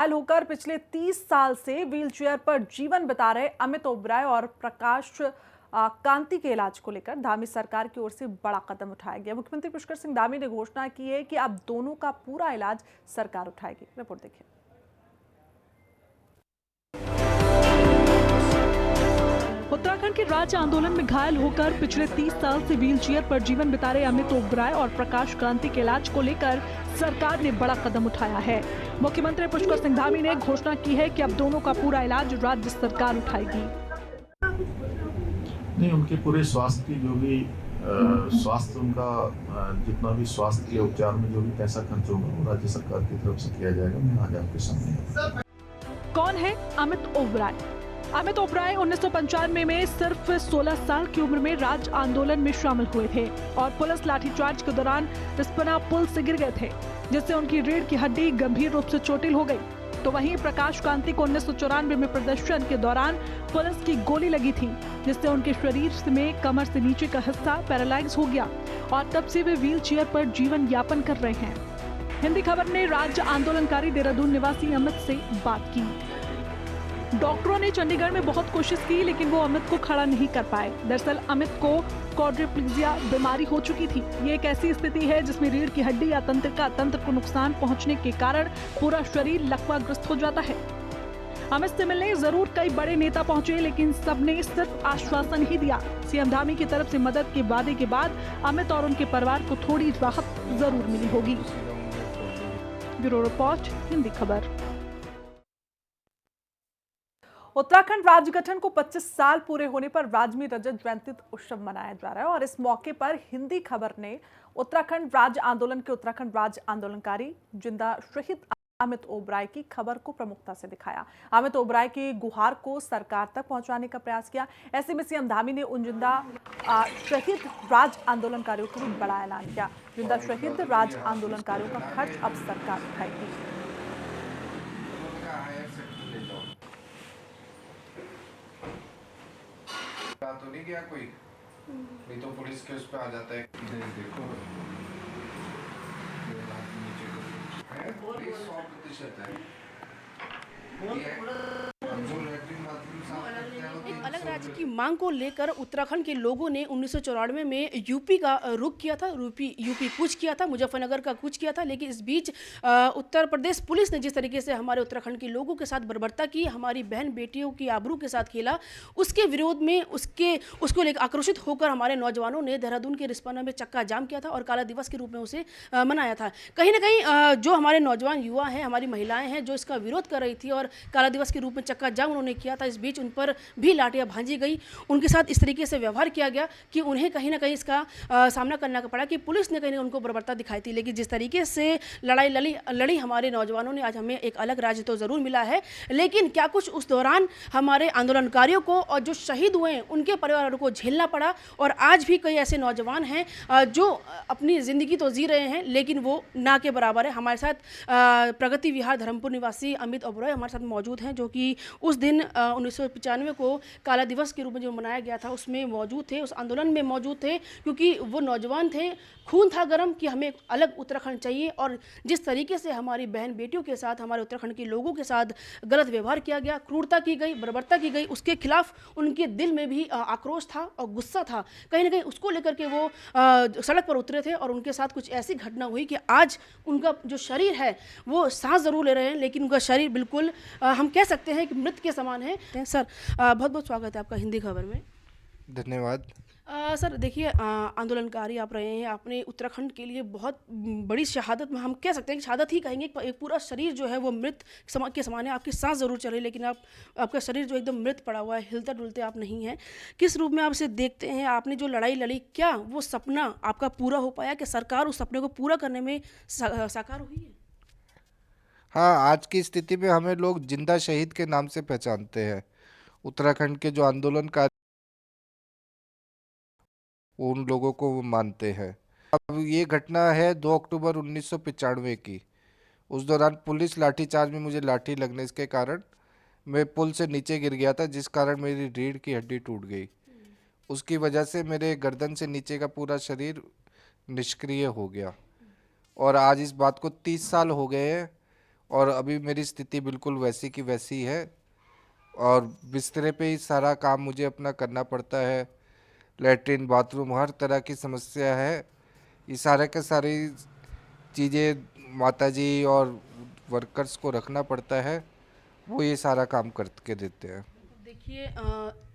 घायल होकर पिछले 30 साल से व्हीलचेयर पर जीवन बिता रहे अमित ओबराय और प्रकाश कांति के इलाज को लेकर धामी सरकार की ओर से बड़ा कदम उठाया गया। मुख्यमंत्री पुष्कर सिंह धामी ने घोषणा की है कि अब दोनों का पूरा इलाज सरकार उठाएगी। रिपोर्ट देखिए। उत्तराखंड के राज्य आंदोलन में घायल होकर पिछले 30 साल से व्हीलचेयर पर जीवन बिता रहे अमित ओबराय और प्रकाश कांति के इलाज को लेकर सरकार ने बड़ा कदम उठाया है। मुख्यमंत्री पुष्कर सिंह धामी ने घोषणा की है कि अब दोनों का पूरा इलाज राज्य सरकार उठाएगी। नहीं, उनके पूरे स्वास्थ्य की जो भी स्वास्थ्य उनका जितना भी स्वास्थ्य के उपचार में जो भी पैसा खर्च होगा वो राज्य सरकार की तरफ से किया जाएगा। मैं आज आपके सामने। कौन है अमित ओबराय? अमित ओबराय 1995 में सिर्फ 16 साल की उम्र में राज्य आंदोलन में शामिल हुए थे और पुलिस लाठीचार्ज के दौरान रिस्पना पुल से गिर गए थे, जिससे उनकी रीढ़ की हड्डी गंभीर रूप से चोटिल हो गई। तो वहीं प्रकाश कांति को 1994 में प्रदर्शन के दौरान पुलिस की गोली लगी थी, जिससे उनके शरीर में कमर से नीचे का हिस्सा पैरालाइज हो गया और तब से वे व्हील चेयर पर जीवन यापन कर रहे हैं। हिंदी खबर ने राज्य आंदोलनकारी देहरादून निवासी अमित से बात की। डॉक्टरों ने चंडीगढ़ में बहुत कोशिश की, लेकिन वो अमित को खड़ा नहीं कर पाए। दरअसल अमित को क्वाड्रिप्लेजिया बीमारी हो चुकी थी। ये एक ऐसी स्थिति है जिसमें रीढ़ की हड्डी या तंत्र को नुकसान पहुंचने के कारण पूरा शरीर लकवाग्रस्त हो जाता है। अमित से मिलने जरूर कई बड़े नेता पहुंचे, लेकिन सबने सिर्फ आश्वासन ही दिया। सीएम धामी की तरफ से मदद के वादे के बाद अमित और उनके परिवार को थोड़ी राहत जरूर मिली होगी। ब्यूरो रिपोर्ट, हिंदी खबर। उत्तराखंड राज्य गठन को 25 साल पूरे होने पर राज्य में रजत जयंती उत्सव मनाया जा रहा है और इस मौके पर हिंदी खबर ने उत्तराखंड राज्य आंदोलन के उत्तराखंड राज्य आंदोलनकारी जिंदा शहीद अमित ओबराय की खबर को प्रमुखता से दिखाया। अमित ओबराय की गुहार को सरकार तक पहुंचाने का प्रयास किया। ऐसे में सीएम धामी ने उन जिंदा शहीद राज्य आंदोलनकारियों को भी बड़ा ऐलान किया। जिंदा शहीद राज्य आंदोलनकारियों का खर्च अब सरकार उठाएगी। तो नहीं गया कोई, नहीं तो पुलिस के उस पे आ जाता है। देखो है 100% है। एक अलग राज्य की मांग को लेकर उत्तराखंड के लोगों ने 1994 में यूपी का रुख किया था, यूपी कूच किया था, मुजफ्फरनगर का कूच किया था। लेकिन इस बीच उत्तर प्रदेश पुलिस ने जिस तरीके से हमारे उत्तराखंड के लोगों के साथ बर्बरता की, हमारी बहन बेटियों की आबरू के साथ खेला, उसके विरोध में उसको लेकर आक्रोशित होकर हमारे नौजवानों ने देहरादून के रिस्पना में चक्का जाम किया था और काला दिवस के रूप में उसे मनाया था। कहीं ना कहीं जो हमारे नौजवान युवा हैं, हमारी महिलाएं हैं, जो इसका विरोध कर रही थी और काला दिवस के रूप में चक्का जाम उन्होंने किया था। इस बीच उन पर भी लाठियां भांजी गई, उनके साथ इस तरीके से व्यवहार किया गया कि उन्हें कहीं ना कहीं इसका सामना करना पड़ा कि पुलिस ने कहीं ना उनको बर्बरता दिखाई थी। लेकिन जिस तरीके से लड़ाई लड़ी हमारे नौजवानों ने, आज हमें एक अलग राज्य तो ज़रूर मिला है, लेकिन क्या कुछ उस दौरान हमारे आंदोलनकारियों को और जो शहीद हुए हैं उनके परिवारों को झेलना पड़ा। और आज भी कई ऐसे नौजवान हैं जो अपनी ज़िंदगी तो जी रहे हैं, लेकिन वो ना के बराबर है। हमारे साथ प्रगति विहार धर्मपुर निवासी अमित ओबराय हमारे साथ मौजूद हैं, जो कि उस दिन 1995 को काला दिवस के रूप में जो मनाया गया था उसमें मौजूद थे, उस आंदोलन में मौजूद थे, क्योंकि वो नौजवान थे, खून था गर्म कि हमें अलग उत्तराखंड चाहिए। और जिस तरीके से हमारी बहन बेटियों के साथ, हमारे उत्तराखंड के लोगों के साथ गलत व्यवहार किया गया, क्रूरता की गई, बर्बरता की गई, उसके खिलाफ उनके दिल में भी आक्रोश था और गुस्सा था। कहीं ना कहीं उसको लेकर के वो सड़क पर उतरे थे और उनके साथ कुछ ऐसी घटना हुई कि आज उनका जो शरीर है वो सांस जरूर ले रहे हैं, लेकिन उनका शरीर बिल्कुल हम कह सकते हैं कि मृत के समान है। सर, बहुत बहुत स्वागत है आपका हिंदी खबर में। धन्यवाद। सर देखिए, आंदोलनकारी आप रहे हैं, आपने उत्तराखंड के लिए बहुत बड़ी शहादत में, हम कह सकते हैं कि शहादत ही कहेंगे, एक पूरा शरीर जो है वो मृत के समान है। आपकी सांस ज़रूर चल रही है, लेकिन आपका शरीर जो एकदम मृत पड़ा हुआ है, हिलता डुलते आप नहीं हैं। किस रूप में आप इसे देखते हैं? आपने जो लड़ाई लड़ी, क्या वो सपना आपका पूरा हो पाया कि सरकार उस सपने को पूरा करने में साकार हुई है? हाँ, आज की स्थिति में हमें लोग जिंदा शहीद के नाम से पहचानते हैं। उत्तराखंड के जो आंदोलनकारी उन लोगों को वो मानते हैं। अब ये घटना है 2 अक्टूबर 1995 की। उस दौरान पुलिस लाठीचार्ज में मुझे लाठी लगने के कारण मैं पुल से नीचे गिर गया था, जिस कारण मेरी रीढ़ की हड्डी टूट गई। उसकी वजह से मेरे गर्दन से नीचे का पूरा शरीर निष्क्रिय हो गया और आज इस बात को 30 साल हो गए हैं और अभी मेरी स्थिति बिल्कुल वैसी की वैसी है और बिस्तरे पे ही सारा काम मुझे अपना करना पड़ता है। लैट्रिन बाथरूम हर तरह की समस्या है। ये सारे के सारी चीज़ें माताजी और वर्कर्स को रखना पड़ता है, वो ये सारा काम करके देते हैं। देखिए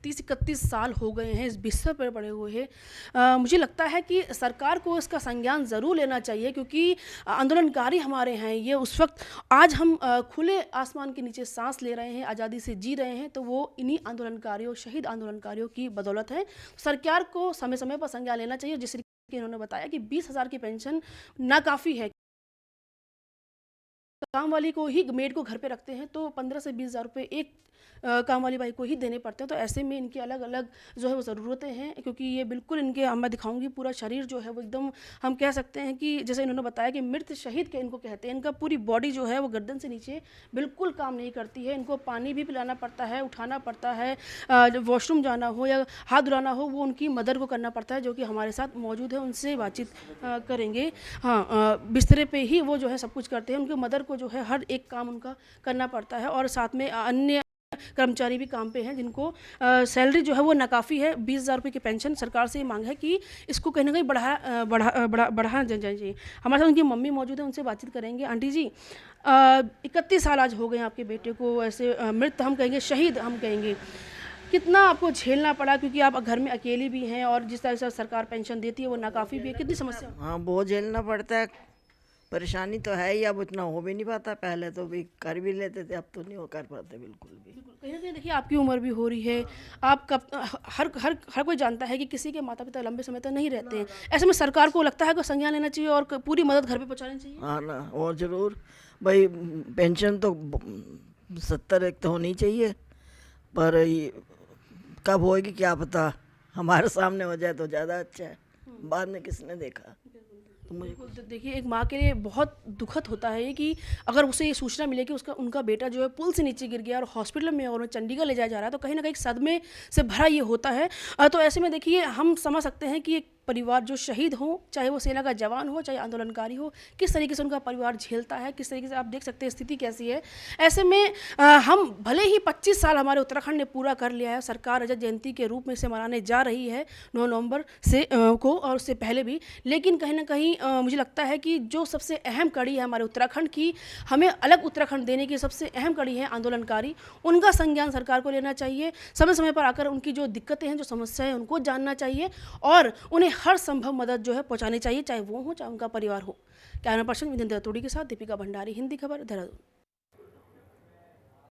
30-31 साल हो गए हैं इस बिस्तर पर पड़े हुए हैं। मुझे लगता है कि सरकार को इसका संज्ञान ज़रूर लेना चाहिए, क्योंकि आंदोलनकारी हमारे हैं ये। उस वक्त आज हम खुले आसमान के नीचे सांस ले रहे हैं, आज़ादी से जी रहे हैं, तो वो इन्हीं आंदोलनकारियों, शहीद आंदोलनकारियों की बदौलत है। सरकार को समय समय पर संज्ञान लेना चाहिए। जिस तरीके से इन्होंने बताया कि 20,000 की पेंशन नाकाफ़ी है, काम वाली को ही, मेड को घर पे रखते हैं तो 15 से 20,000 रुपये एक काम वाली बाई को ही देने पड़ते हैं। तो ऐसे में इनकी अलग अलग जो है वो ज़रूरतें हैं, क्योंकि ये बिल्कुल इनके, मैं दिखाऊंगी, पूरा शरीर जो है वो एकदम, हम कह सकते हैं कि जैसे इन्होंने बताया कि मृत शहीद के इनको कहते हैं। इनका पूरी बॉडी जो है वो गर्दन से नीचे बिल्कुल काम नहीं करती है। इनको पानी भी पिलाना पड़ता है, उठाना पड़ता है, वॉशरूम जाना हो या हाथ धुलाना हो वो उनकी मदर को करना पड़ता है, जो कि हमारे साथ मौजूद है, उनसे बातचीत करेंगे। हाँ, बिस्तरे पे ही वो जो है सब कुछ करते हैं। उनके मदर को जो है हर एक काम उनका करना पड़ता है, और साथ में अन्य कर्मचारी भी काम पे हैं जिनको सैलरी जो है वो नाकाफ़ी है। 20,000 रुपये की पेंशन सरकार से मांग है कि इसको कहीं ना कहीं बढ़ा जाना चाहिए। हमारे साथ उनकी मम्मी मौजूद है, उनसे बातचीत करेंगे। आंटी जी, 31 साल आज हो गए आपके बेटे को ऐसे मृत हम कहेंगे, शहीद हम कहेंगे, कितना आपको झेलना पड़ा, क्योंकि आप घर में अकेली भी हैं और जिस तरह से सरकार पेंशन देती है वो नाकाफ़ी भी है, कितनी समस्या? हाँ, बहुत झेलना पड़ता है। परेशानी तो है ही, अब उतना हो भी नहीं पाता। पहले तो भी कर भी लेते थे, अब तो नहीं हो कर पाते बिल्कुल भी। कहीं ना कहीं देखिए आपकी उम्र भी हो रही है, आप कब, हर हर हर कोई जानता है कि किसी के माता पिता लंबे समय तक नहीं रहते हैं। ऐसे में सरकार को लगता है कि संज्ञान लेना चाहिए और पूरी मदद घर पे पहुंचानी चाहिए। हाँ ना, और ज़रूर भाई, पेंशन तो 70 एक तो होनी चाहिए, पर ये कब होएगी क्या पता। हमारे सामने हो जाए तो ज़्यादा अच्छा है, बाद में किसने देखा। तो मुझे बिल्कुल, तो देखिए एक माँ के लिए बहुत दुखद होता है कि अगर उसे ये सूचना मिले कि उनका बेटा जो है पुल से नीचे गिर गया और हॉस्पिटल में और चंडीगढ़ ले जाया जा रहा है, तो कहीं ना कहीं सदमे से भरा ये होता है। तो ऐसे में देखिए हम समझ सकते हैं कि एक परिवार जो शहीद हो, चाहे वो सेना का जवान हो, चाहे आंदोलनकारी हो, किस तरीके से उनका परिवार झेलता है, किस तरीके से आप देख सकते हैं स्थिति कैसी है। ऐसे में हम भले ही 25 साल हमारे उत्तराखंड ने पूरा कर लिया है, सरकार रजत जयंती के रूप में से मनाने जा रही है 9 नवंबर से को, और उससे पहले भी, लेकिन कहीं ना कहीं मुझे लगता है कि जो सबसे अहम कड़ी है हमारे उत्तराखंड की, हमें अलग उत्तराखंड देने की सबसे अहम कड़ी है आंदोलनकारी। उनका संज्ञान सरकार को लेना चाहिए, समय समय पर आकर उनकी जो दिक्कतें हैं, जो समस्याएं हैं, उनको जानना चाहिए और उन्हें हर संभव मदद जो है पहुंचानी चाहिए, चाहे वो हो चाहे उनका परिवार हो। कैमरा पर्सन विजेंद्र तोड़ी के साथ दीपिका भंडारी, हिंदी खबर, देहरादून।